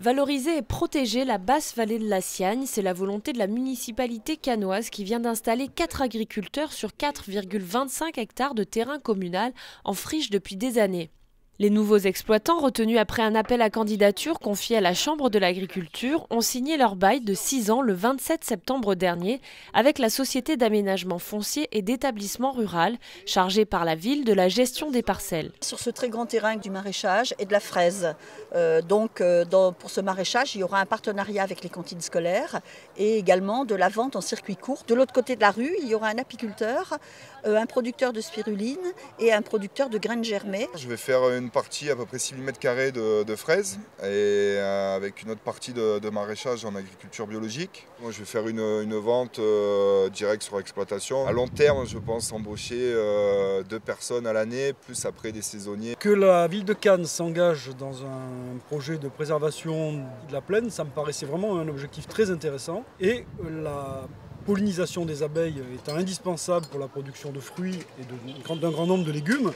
Valoriser et protéger la basse vallée de la Siagne, c'est la volonté de la municipalité cannoise qui vient d'installer 4 agriculteurs sur 4,25 hectares de terrain communal en friche depuis des années. Les nouveaux exploitants, retenus après un appel à candidature confié à la Chambre de l'agriculture, ont signé leur bail de 6 ans le 27 septembre dernier avec la Société d'aménagement foncier et d'établissement rural, chargée par la ville de la gestion des parcelles. Sur ce très grand terrain du maraîchage et de la fraise. Pour ce maraîchage, il y aura un partenariat avec les cantines scolaires et également de la vente en circuit court. De l'autre côté de la rue, il y aura un apiculteur, un producteur de spiruline et un producteur de graines germées. Je vais faire une partie à peu près 6 000 m² de fraises et avec une autre partie de maraîchage en agriculture biologique. Moi, je vais faire une vente directe sur exploitation. À long terme, je pense embaucher 2 personnes à l'année, plus après des saisonniers. Que la ville de Cannes s'engage dans un projet de préservation de la plaine, ça me paraissait vraiment un objectif très intéressant. Et la pollinisation des abeilles étant indispensable pour la production de fruits et d'un grand nombre de légumes,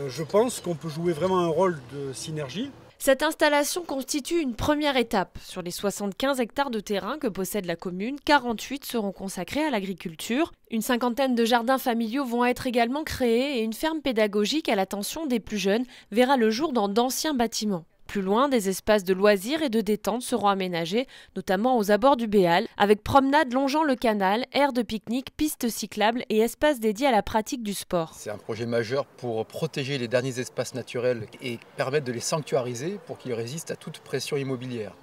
je pense qu'on peut jouer vraiment un rôle de synergie. Cette installation constitue une première étape. Sur les 75 hectares de terrain que possède la commune, 48 seront consacrés à l'agriculture. Une cinquantaine de jardins familiaux vont être également créés et une ferme pédagogique à l'attention des plus jeunes verra le jour dans d'anciens bâtiments. Plus loin, des espaces de loisirs et de détente seront aménagés, notamment aux abords du Béal, avec promenades longeant le canal, aires de pique-nique, pistes cyclables et espaces dédiés à la pratique du sport. C'est un projet majeur pour protéger les derniers espaces naturels et permettre de les sanctuariser pour qu'ils résistent à toute pression immobilière.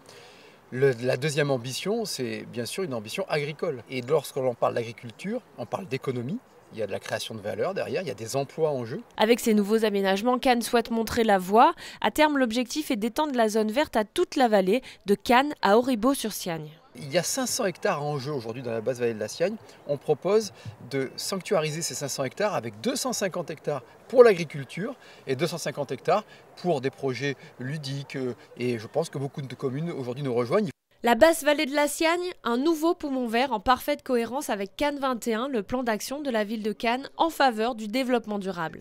La deuxième ambition, c'est bien sûr une ambition agricole. Et lorsqu'on parle d'agriculture, on parle d'économie. Il y a de la création de valeur derrière, il y a des emplois en jeu. Avec ces nouveaux aménagements, Cannes souhaite montrer la voie. À terme, l'objectif est d'étendre la zone verte à toute la vallée, de Cannes à Auribeau-sur-Siagne. Il y a 500 hectares en jeu aujourd'hui dans la basse vallée de la Siagne. On propose de sanctuariser ces 500 hectares avec 250 hectares pour l'agriculture et 250 hectares pour des projets ludiques. Et je pense que beaucoup de communes aujourd'hui nous rejoignent. La basse vallée de la Siagne, un nouveau poumon vert en parfaite cohérence avec Cannes 21, le plan d'action de la ville de Cannes en faveur du développement durable.